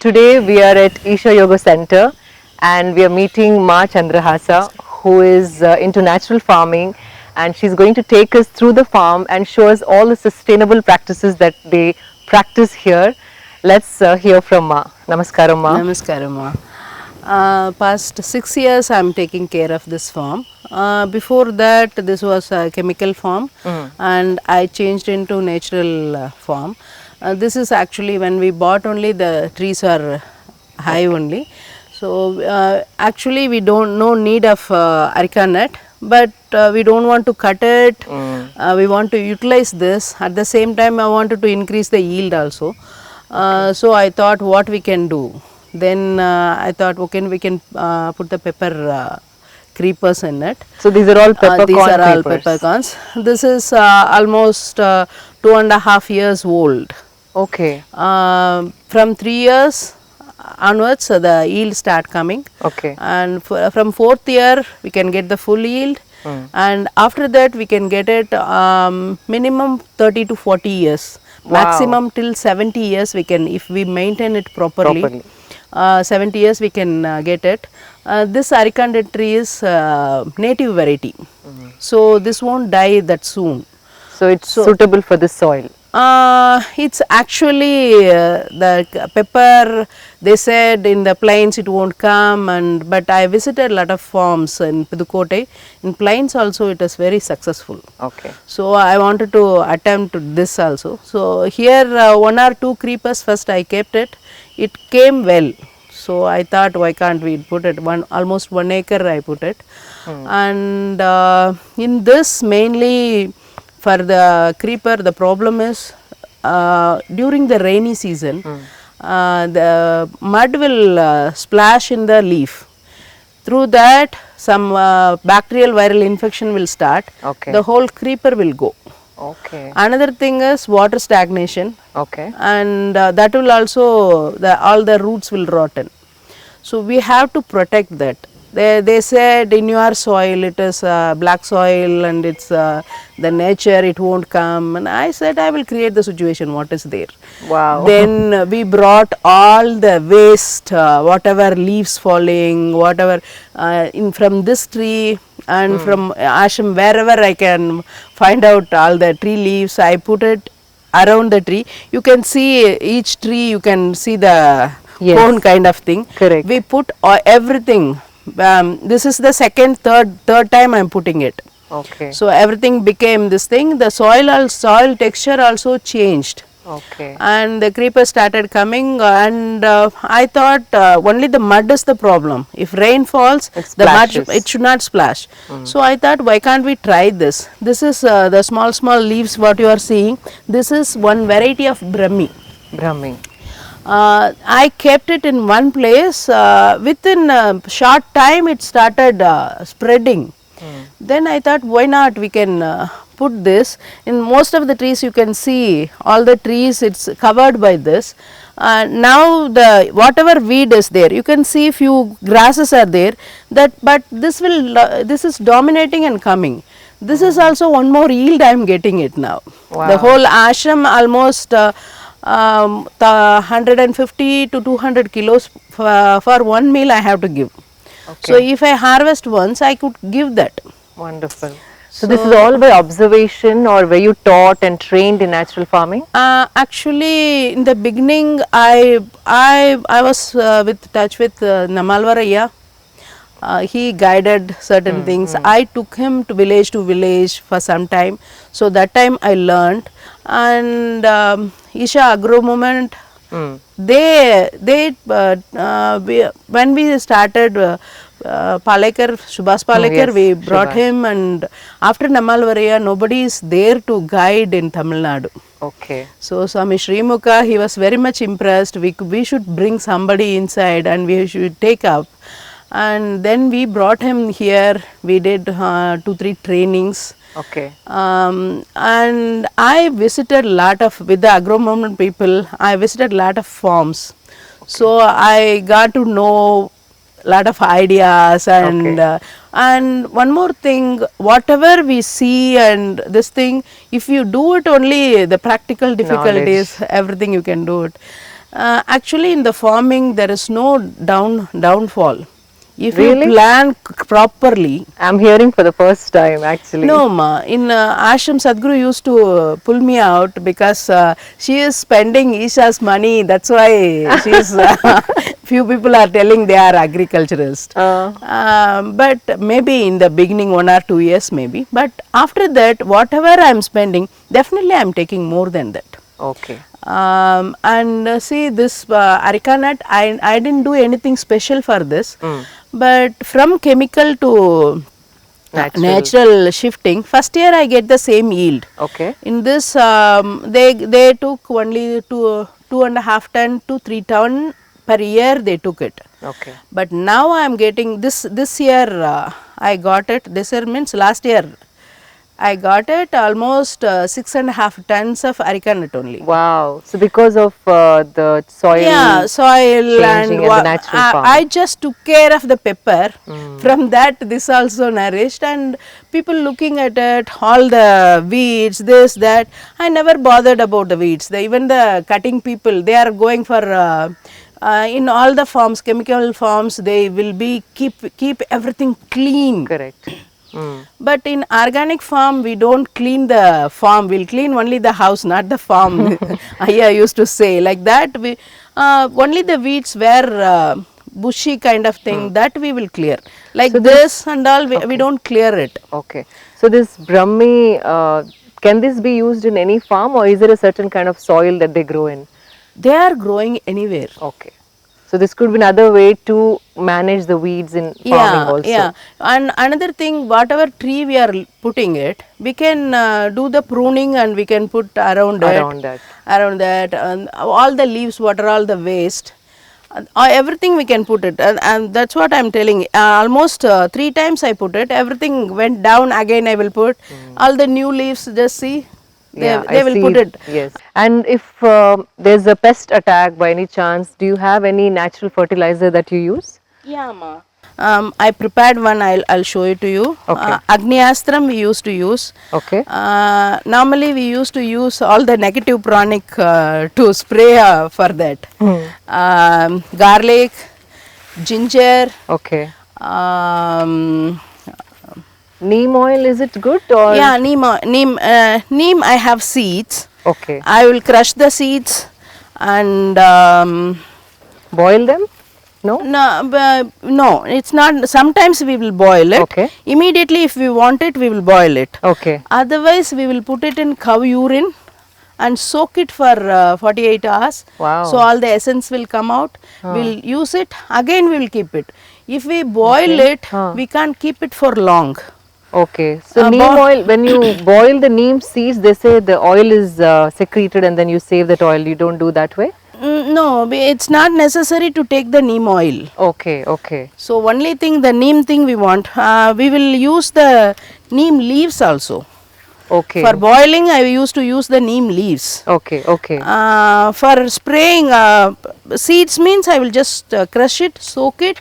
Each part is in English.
Today we are at Isha Yoga Center and we are meeting Ma Chandrahasa, who is into natural farming, and she's going to take us through the farm and show us all the sustainable practices that they practice here. Let's hear from Ma. Namaskaram, Ma. Namaskaram. Past 6 years I'm taking care of this farm. Before that this was a chemical farm and I changed into natural farm. This is actually when we bought only the trees are high only. So actually we don't no need of areca nut, but we don't want to cut it. We want to utilize this. At the same time I wanted to increase the yield also. So I thought what we can do. Then I thought okay we can put the pepper creepers in it. So these are all peppercorn These are all creepers. peppercorns. This is almost 2.5 years old. Okay. From 3 years onwards the yield start coming. Okay. And from 4th year we can get the full yield. And after that we can get it minimum 30 to 40 years. Maximum till 70 years we can, if we maintain it properly. 70 years we can get it. This areca nut tree is native variety. So this won't die that soon. So it's suitable for the soil. It's actually the pepper, they said in the plains it won't come, and but I visited a lot of farms in Pudukkottai. In plains also it is very successful. Okay. So I wanted to attempt this also. So here 1 or 2 creepers first I kept it. It came well. So I thought why can't we put it almost 1 acre I put it. And in this mainly for the creeper the problem is during the rainy season the mud will splash in the leaf. Through that some bacterial viral infection will start. Okay. The whole creeper will go. Okay. Another thing is water stagnation. Okay. And that will also all the roots will rotten. So we have to protect that. They said in your soil it is black soil and it's the nature, it won't come, and I said I will create the situation what is there. Wow. Then we brought all the waste, whatever leaves falling, whatever in from this tree and from ashram, wherever I can find out all the tree leaves, I put it around the tree. You can see each tree, you can see the cone kind of thing. Correct. We put everything. This is the third time I am putting it. Okay. So everything became this thing. The soil texture also changed. Okay. And the creepers started coming, and I thought only the mud is the problem. If rain falls, the mud it should not splash. So I thought why can't we try this? This is the small leaves what you are seeing. This is one variety of Brahmi. Brahmi. I kept it in one place. Within a short time it started spreading. Then I thought why not we can put this. In most of the trees you can see all the trees it's covered by this. Now the whatever weed is there, you can see few grasses are there, but this is dominating and coming. This is also one more yield I am getting it now. Wow. The whole ashram almost 150 to 200 kilos for one meal I have to give. Okay. So if I harvest once I could give that. Wonderful. So this is all by observation, or were you taught and trained in natural farming? Actually in the beginning I was with touch with Namalvaraya. He guided certain things. I took him to village for some time. So that time I learned. And Isha Agro Movement, they when we started Palekar, Subhas Palekar, we brought him, and after Namalvaraya nobody is there to guide in Tamil Nadu. Okay. So Swami Srimukha, he was very much impressed. We should bring somebody inside and we should take up. And then we brought him here. We did 2-3 trainings. Okay. And I visited a lot of, with the Agro Movement people, I visited a lot of farms. Okay. So I got to know a lot of ideas, and and one more thing, whatever we see and this thing, if you do it only the practical difficulties, everything you can do it. Actually, in the farming, there is no downfall. If Really? you plan properly. I'm hearing for the first time actually. No, ma. In Ashram, Sadhguru used to pull me out because she is spending Isha's money. That's why she is. Few people are telling they are agriculturists. But maybe in the beginning, 1 or 2 years, maybe. But after that, whatever I am spending, definitely I am taking more than that. Okay. And see this areca nut, I didn't do anything special for this, but from chemical to natural shifting, first year I get the same yield. Okay. In this, they took only 2.5 ton to 3 ton per year they took it. Okay. But now I am getting this year I got it. This year means last year I got it almost 6.5 tons of areca nut only. Wow. So because of the soil. Yeah, soil and changing and the natural farm. I just took care of the pepper. From that, this also nourished, and people looking at it, all the weeds, this, that. I never bothered about the weeds. Even the cutting people, they are going for. In all the farms, chemical farms, they will be keep everything clean. Correct. But in organic farm, we don't clean the farm. We'll clean only the house, not the farm. I used to say like that. We only the weeds were bushy kind of thing that we will clear. Like so this and all, we don't clear it. Okay. So this Brahmi, can this be used in any farm, or is there a certain kind of soil that they grow in? They are growing anywhere. Okay. So this could be another way to manage the weeds in farming also. Yeah, and another thing, whatever tree we are putting it, we can do the pruning and we can put around that, and all the leaves, what are all the waste, everything we can put it, and that's what I'm telling. Almost 3 times I put it, everything went down, again I will put, all the new leaves, just see. They will put it. Yes. And if there's a pest attack by any chance, do you have any natural fertilizer that you use? Yeah, ma. I prepared one. I'll show it to you. Okay. Agniastram we used to use. Okay. Normally we used to use all the negative pranic to spray for that. Garlic, ginger. Okay. Neem oil, is it good or? Yeah, neem. I have seeds. Okay. I will crush the seeds and boil them. No? No, it's not. Sometimes we will boil it. Okay. Immediately, if we want it, we will boil it. Okay. Otherwise, we will put it in cow urine and soak it for 48 hours. Wow. So all the essence will come out. We'll use it. Again, we will keep it. If we boil it, we can't keep it for long. Okay. So neem oil, when you boil the neem seeds, they say the oil is secreted and then you save that oil. You don't do that way? No, it's not necessary to take the neem oil. Okay, okay. So only thing, the neem thing we want, we will use the neem leaves also. Okay. For boiling, I used to use the neem leaves. Okay, okay. For spraying seeds means I will just crush it, soak it,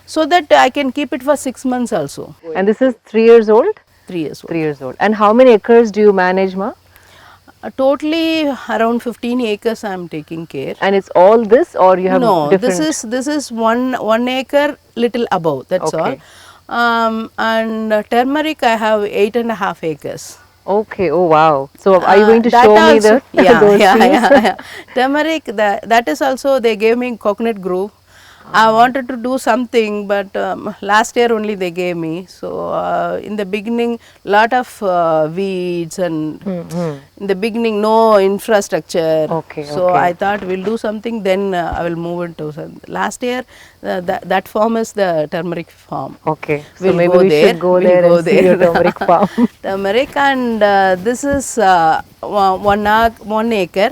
so that I can keep it for 6 months also. And this is 3 years old? 3 years old. 3 years old. And how many acres do you manage, ma? Totally around 15 acres I am taking care. And it's all this, or you have different? No, this is one acre little above, that's Okay. all. And turmeric I have 8.5 acres. Okay, oh wow. So are you going to show me the yeah. Turmeric, that is also, they gave me Coconut Grove. I wanted to do something, but last year only they gave me. So in the beginning, lot of weeds, and in the beginning no infrastructure. Okay. So okay. I thought we'll do something, then I will move into some. Last year, that farm is the turmeric farm. Okay. So We'll maybe go we there. should go We'll there go and see your turmeric farm. Turmeric, and this is 1 acre.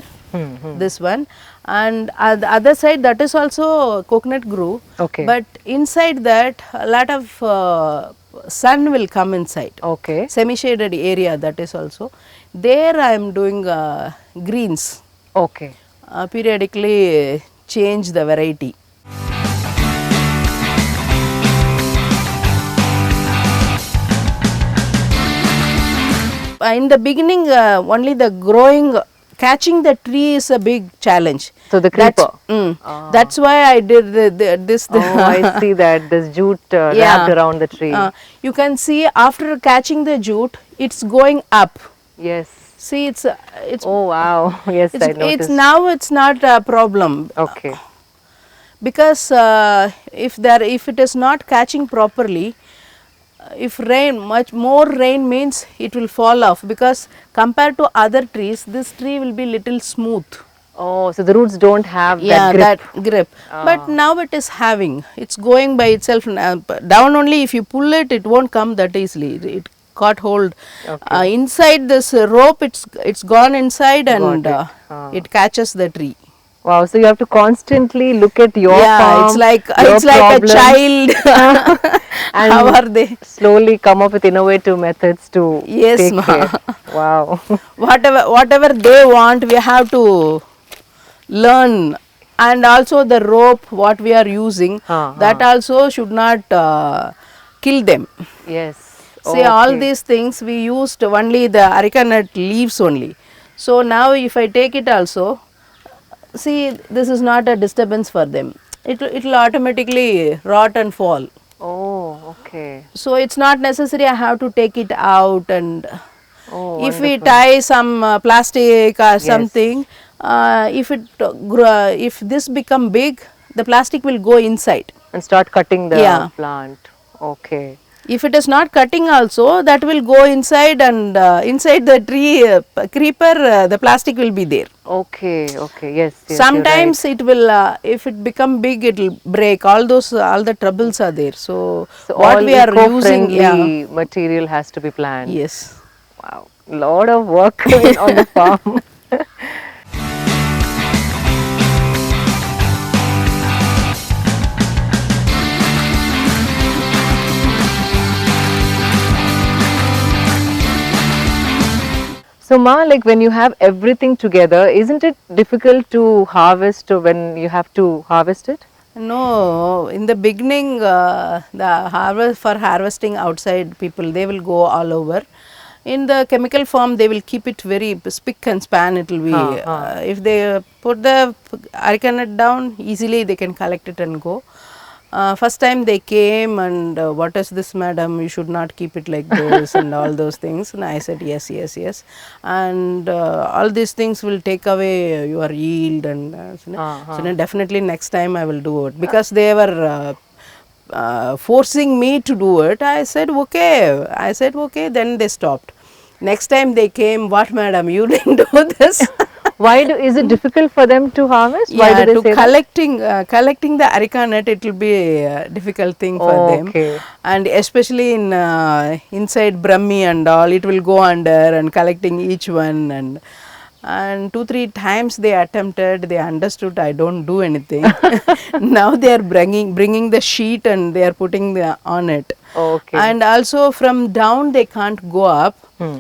This one. And the other side, that is also Coconut Grove. Okay. But inside that, a lot of sun will come inside. Okay. Semi-shaded area, that is also. There I am doing greens. Okay. Periodically change the variety. In the beginning, only the growing catching the tree is a big challenge. So the creeper. That's why I did this. Oh, I see that. This jute Yeah. wrapped around the tree. You can see after catching the jute, it's going up. Yes. See, it's Oh, wow. Yes, I it's noticed. now it's not a problem Okay. because if it is not catching properly, if rain, much more rain means it will fall off, because compared to other trees, this tree will be little smooth. Oh, so the roots don't have Yeah, that grip. that grip. But now it is having, it's going by itself down only. If you pull it, it won't come that easily. It caught hold inside this rope. It's gone inside and it catches the tree. Wow, so you have to constantly look at your farm, it's like your a problems, child. and How are they? slowly come up with innovative methods to Yes, take ma. care. Wow. Whatever they want, we have to learn. And also the rope what we are using, that also should not kill them. Yes. See, all these things we used only the areca nut leaves only. So now if I take it also, see, this is not a disturbance for them. It will automatically rot and fall. Oh, okay. So it's not necessary I have to take it out. And Oh, if we tie some plastic or something, if this become big, the plastic will go inside. And start cutting the Yeah. plant. Okay. If it is not cutting also, that will go inside, and inside the tree creeper, the plastic will be there. Okay, okay. Yes, yes. Sometimes it will, if it become big, it will break. All the troubles are there. So, what all we are using, eco-friendly material has to be planned. yes. Wow. Lot of work on the farm. So Ma, like when you have everything together, isn't it difficult to harvest when you have to harvest it? No, in the beginning, the harvesting outside people, they will go all over. In the chemical farm, they will keep it very spick and span. It will be if they put the areca nut down, easily they can collect it and go. First time they came and what is this, madam? You should not keep it like this and all those things. And I said yes, yes, yes. And all these things will take away your yield. And so then definitely next time I will do it, because they were forcing me to do it. I said okay. I said okay. Then they stopped. Next time they came, what, madam? You didn't do this. Is it difficult for them to harvest? Yeah, Why do they say collecting the areca nut, it will be a difficult thing for them. And especially in inside Brahmi and all, it will go under and collecting each one. And 2-3 times they attempted, they understood I don't do anything. Now they are bringing the sheet and they are putting on it. Okay. And also from down they can't go up.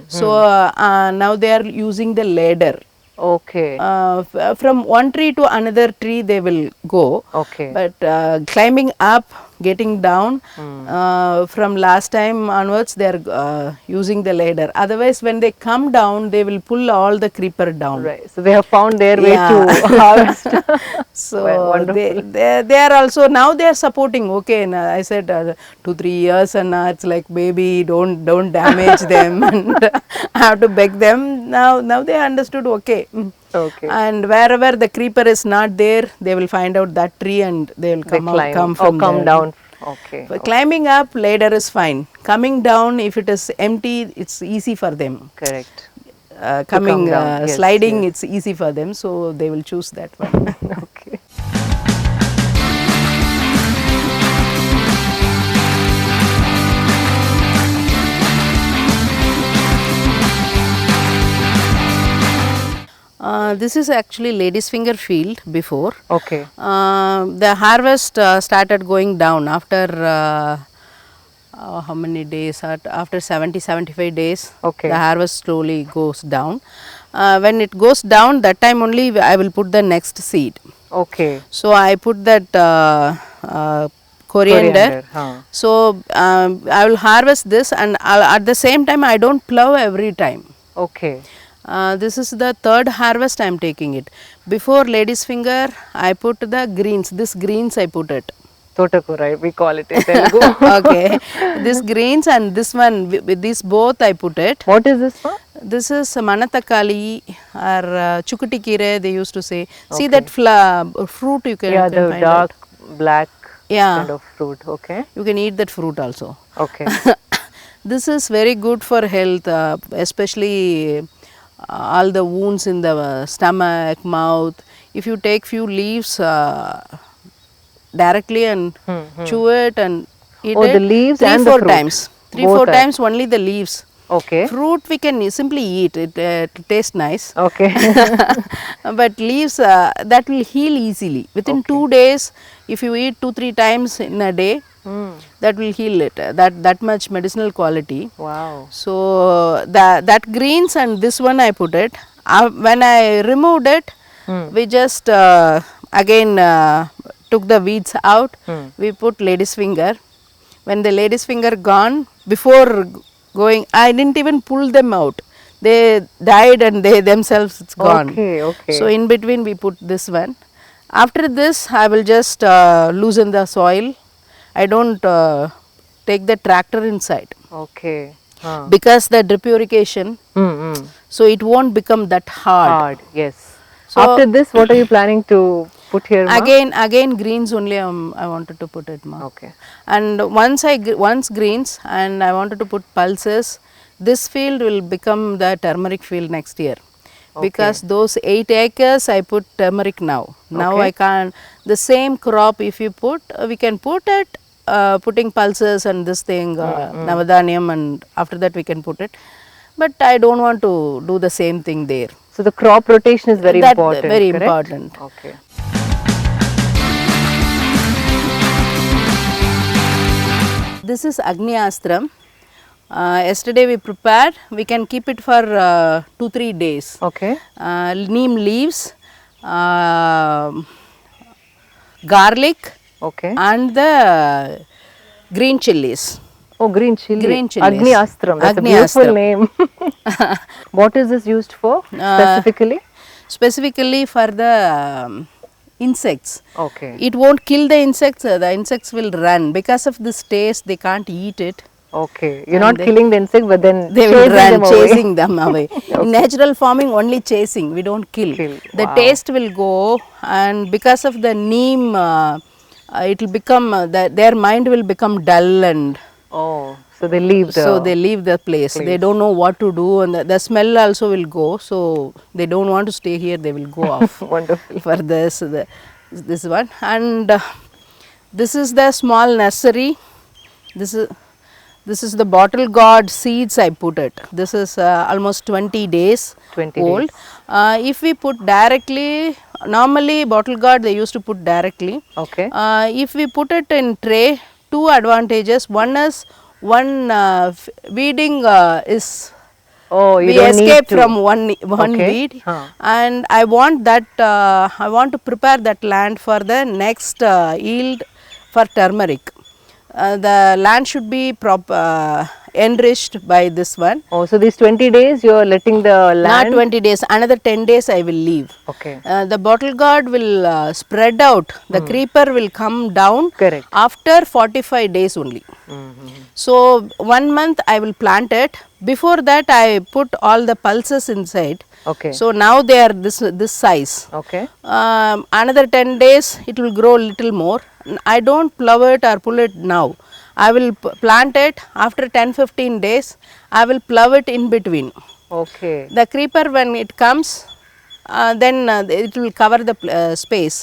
So now they are using the ladder. Okay. From one tree to another tree they will go. Okay. But climbing up, getting down, from last time onwards they are using the ladder. Otherwise, when they come down, they will pull all the creeper down. Right. So they have found their way to harvest. So they are also, now they are supporting. Okay, and I said 2-3 years, and it's like, baby, don't damage them, and I have to beg them. Now they understood. Okay. Okay. And wherever the creeper is not there, they will find out that tree and they will come down. Okay. But climbing up, ladder is fine. Coming down, if it is empty, it's easy for them. Correct. Coming down. Yes, sliding, yes. it's easy for them, so they will choose that one. Okay. This is actually lady's finger field before. Okay. The harvest started going down after how many days? After 70-75 days, Okay. the harvest slowly goes down. When it goes down, that time only I will put the next seed. Okay. So I put that coriander. So I will harvest this, and at the same time I don't plow every time. Okay. This is the third harvest I am taking it. Before lady's finger, I put the greens. This greens I put it. Totakurai, we call it in Telugu. Okay, this greens and this one, with these both I put it. What is this one? This is manatakali or chukati kire they used to say. See Okay. that fruit you can, Yeah, you can the find dark black Yeah. kind of fruit. Okay. it. You can eat that fruit also. Okay. This is very good for health, especially all the wounds in the stomach, mouth. If you take few leaves directly and chew it and eat Oh, it, the leaves three, and the four fruit. times. Three, Both four are- times only the leaves. Okay. Fruit we can simply eat. It tastes nice. Okay. But leaves that will heal easily. Within 2 days, if you eat 2-3 times in a day, that will heal it. That much medicinal quality. Wow. So that greens and this one I put it. When I removed it, we just again took the weeds out. We put lady's finger. When the lady's finger gone, before going, I didn't even pull them out. They died and they themselves it's gone. Okay, okay. So in between we put this one. After this, I will just loosen the soil. I don't take the tractor inside Okay. because the drip irrigation, Mm-hmm. so it won't become that hard. Hard, yes. So- After this, what are you planning to put here, Ma? Again greens only I wanted to put it, ma. Okay. And once greens and I wanted to put pulses, this field will become the turmeric field next year. Because those 8 acres I put turmeric now. Now Okay. I can't, the same crop if you put, we can put it, putting pulses and this thing, navadhaniyam, and after that we can put it. But I don't want to do the same thing there. So the crop rotation is very That important. very correct? important. Okay. This is Agni Astram. Yesterday we prepared, we can keep it for 2-3 days. Okay. Neem leaves, garlic Okay. and the green chilies. Oh, green chili. Green chilies. Agni Astram. That's Agni a beautiful Astram. name. What is this used for specifically? Specifically for the insects. Okay. It won't kill the insects will run. Because of this taste, they can't eat it. Okay. You're not killing the insect, but then They will chasing run, them away. chasing them away. In natural farming, only chasing, we don't kill. The Wow. taste will go, and because of the neem, it will become, their mind will become dull, and Oh, so they leave the. so they leave the place. They don't know what to do, and the smell also will go, so they don't want to stay here, they will go off. Wonderful. For this one. And this is the small nursery. This is the bottle gourd seeds I put it. This is almost 20 days 20 old. If we put directly, normally bottle gourd they used to put directly. Okay. If we put it in tray, two advantages. One is weeding is Oh, you we don't need escape to. from one Okay. weed, Huh. and I want that I want to prepare that land for the next yield for turmeric. The land should be enriched by this one. Oh, so these 20 days you're letting the land. Not 20 days, another 10 days I will leave. Okay. The bottle gourd will spread out, the creeper will come down Correct. after 45 days only. So 1 month I will plant it. Before that I put all the pulses inside. Okay. So now they are this size. Okay. Another 10 days it will grow little more. I don't plow it or pull it now. I will plant it after 10-15 days. I will plow it in between. Okay. The creeper when it comes, then it will cover the space.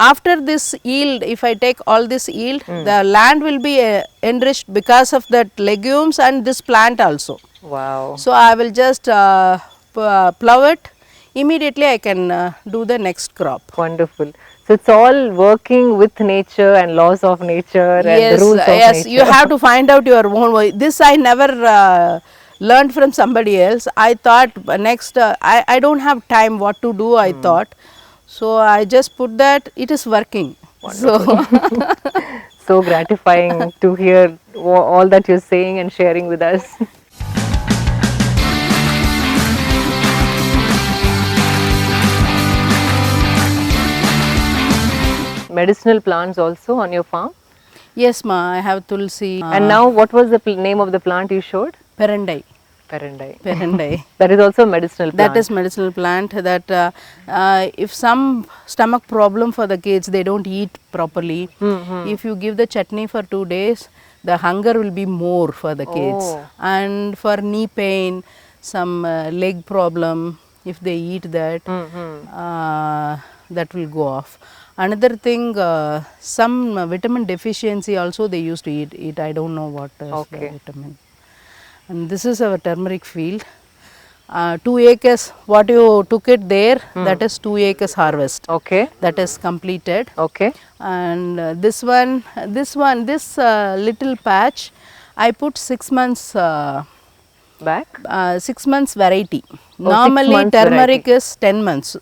After this yield, if I take all this yield, the land will be enriched because of that legumes and this plant also. Wow. So I will just plow it. Immediately I can do the next crop. Wonderful. So it's all working with nature and laws of nature and the rules of yes, nature. you have to find out your own way. This I never learned from somebody else. I thought next, I don't have time what to do, I thought. So I just put that, it is working. So, So gratifying to hear all that you're saying and sharing with us. medicinal plants also on your farm? Yes, ma. I have tulsi. And now, what was the name of the plant you showed? Perendai. Perendai. Perendai. That is also a medicinal plant. That is medicinal plant that if some stomach problem for the kids, they don't eat properly. If you give the chutney for 2 days, the hunger will be more for the kids. Oh. And for knee pain, some leg problem, if they eat that, that will go off. Another thing, some vitamin deficiency also they used to eat. I don't know what is the vitamin. And this is our turmeric field. 2 acres, what you took it there, that is 2 acres harvest. Okay. That is completed. Okay. And this little patch, I put 6 months Back? 6 months variety. 6 Normally months turmeric variety. is 10 months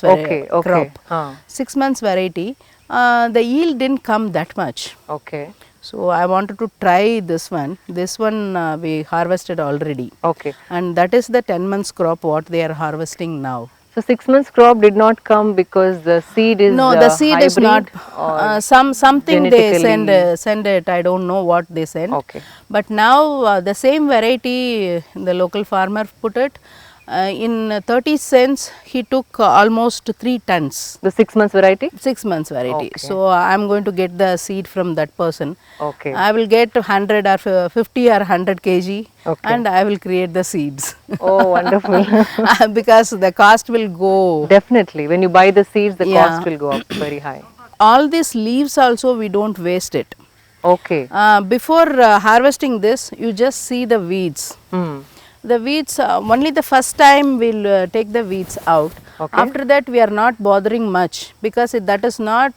Okay, okay. crop. Huh. 6 months variety. The yield didn't come that much. Okay. So I wanted to try this one. This one we harvested already. Okay. And that is the 10 months crop what they are harvesting now. So 6 months crop did not come because the seed is No, the seed is not. or Something they genetically- send it. I don't know what they send. Okay. But now the same variety, the local farmer put it. In 30 cents, he took almost 3 tons. The 6 months variety? 6 months variety. Okay. So I'm going to get the seed from that person. Okay. I will get 100 or 50 or 100 kg, Okay. and I will create the seeds. Oh, wonderful. Because the cost will go. Definitely. When you buy the seeds, the Yeah. cost will go up very high. All these leaves also we don't waste it. Okay. Before harvesting this, you just see the weeds. Hmm. The weeds, only the first time we'll take the weeds out. Okay. After that, we are not bothering much because that is not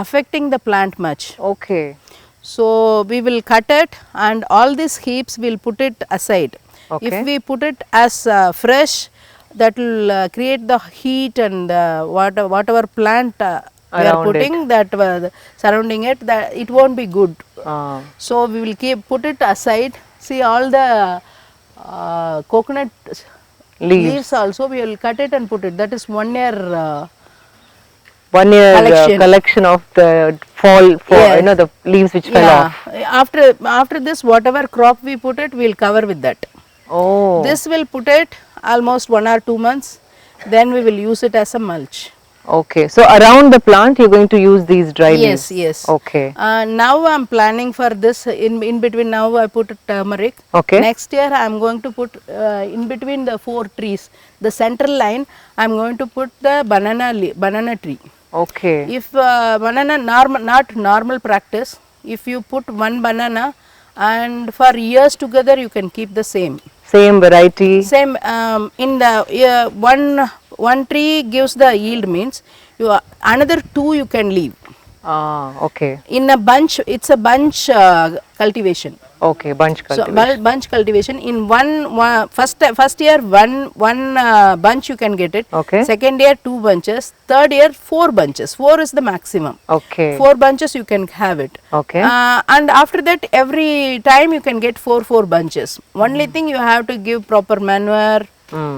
affecting the plant much. Okay. So we will cut it, and all these heaps we'll put it aside. Okay. If we put it as fresh, that will create the heat and whatever plant we are Around putting that surrounding it, that it won't be good. Ah. So we will put it aside. See all the coconut leaves also we will cut it and put it. That is 1 year. 1 year collection. of the fall, Yes. the leaves which fell off. After this, whatever crop we put it, we will cover with that. Oh. This will put it almost 1 or 2 months. Then we will use it as a mulch. Okay. So around the plant, you're going to use these dry leaves. Yes, yes. Okay. Now I am planning for this. In between now I put turmeric. Okay. Next year I am going to put in between the 4 trees, the central line. I am going to put the banana tree. Okay. If banana not normal practice, if you put one banana and for years together you can keep the same. Same variety. Same in the one tree gives the yield means another 2 you can leave. Ah. Okay. In a bunch, it's a bunch cultivation. Okay. Bunch cultivation. So bunch cultivation in first year one bunch you can get it. Okay. Second year 2 bunches. Third year 4 bunches. 4 is the maximum. Okay. 4 bunches you can have it. Okay. And after that every time you can get 4 bunches. Only thing you have to give proper manure,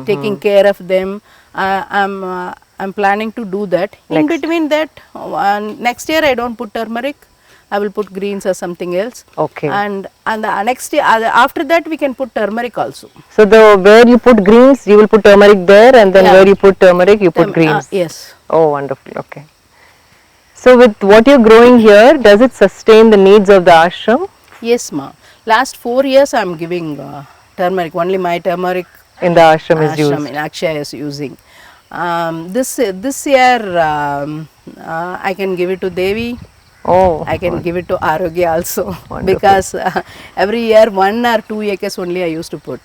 taking care of them. I'm planning to do that. In between that, next year I don't put turmeric. I will put greens or something else. Okay. And the next year, after that we can put turmeric also. So where you put greens, you will put turmeric there, and then Yeah. where you put turmeric, you put greens. Yes. Oh, wonderful. Okay. So with what you're growing here, does it sustain the needs of the ashram? Yes, ma. Last 4 years I am giving turmeric. Only my turmeric In the ashram is ashram used. in Akshaya is using. This year I can give it to Devi. Oh. I can give it to Arogya also because every year 1 or 2 acres only I used to put.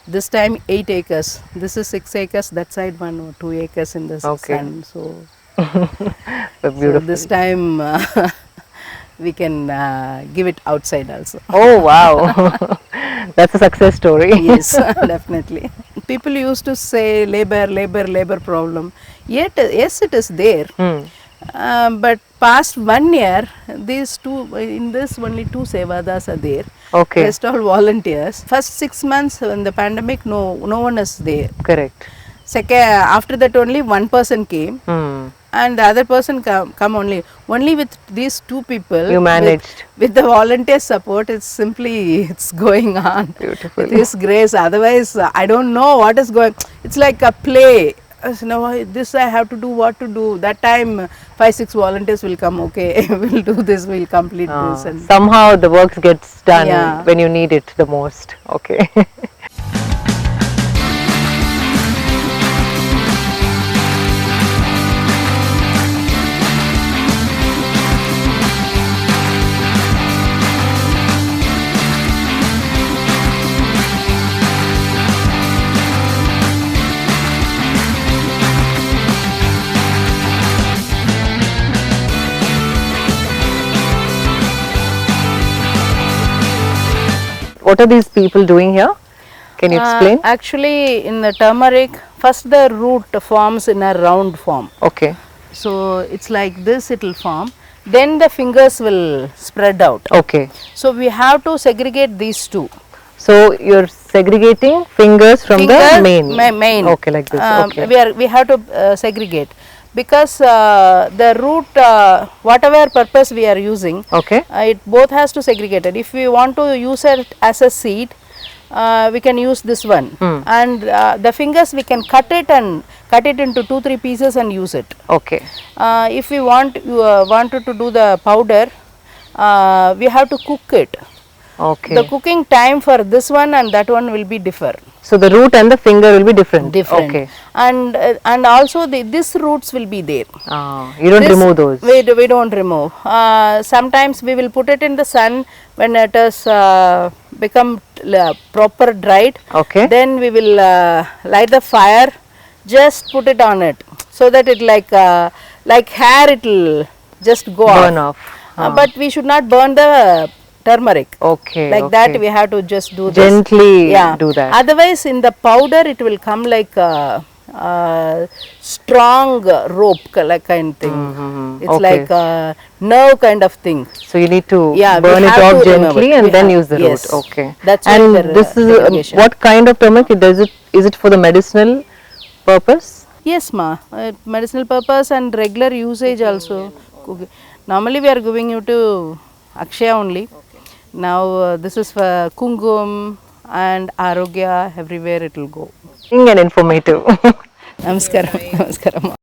This time 8 acres. This is 6 acres. That side 1 or 2 acres in the Okay. sun. So, Beautiful. this time we can give it outside also. Oh, wow. That's a success story. Yes, definitely. People used to say labor problem. Yet, yes, it is there. But past 1 year, in this only 2 sevadas are there. Okay. Rest all volunteers. First 6 months in the pandemic, no one is there. Correct. After that only one person came. Hmm. And the other person come only with these two people. You managed. With the volunteer support. It's going on. Beautiful. With His grace. Otherwise, I don't know what is going. It's like a play. No, this I have to do. What to do? That time, 5-6 volunteers will come. Okay, we'll do this. We'll complete this. And Somehow the work gets done Yeah. when you need it the most. Okay. What are these people doing here? Can you explain? Actually, in the turmeric, first the root forms in a round form. Okay. So it's like this. It will form. Then the fingers will spread out. Okay. So we have to segregate these two. So you're segregating fingers from the main. Main. Okay, like this. Okay. We have to segregate because the root, whatever purpose we are using, Okay. it both has to segregate it. If we want to use it as a seed, we can use this one, and the fingers we can cut it into 2-3 pieces and use it. Okay. If we wanted to do the powder, we have to cook it. Okay. The cooking time for this one and that one will be differ. So the root and the finger will be different. Okay. And also this roots will be there. You don't remove those. We don't remove. Sometimes we will put it in the sun when it has become proper dried. Okay. Then we will light the fire. Just put it on it so that it like hair, it will just go Burn off. off. But we should not burn the turmeric. Okay. Like okay. that we have to just do this. Gently do that. Otherwise in the powder it will come like a strong rope kind thing. It's Okay. like a nerve kind of thing. So you need to Yeah, we burn it have off to remove gently it. and We then have- use the yes. root. Okay. That's why and the this is segregation. what kind of turmeric? Is it for the medicinal purpose? Yes, ma. Medicinal purpose and regular usage also. Normally we are giving you to Akshaya only. Now this is for Kungum and Arogya, everywhere it will go. And informative. Namaskaram. Namaskaram.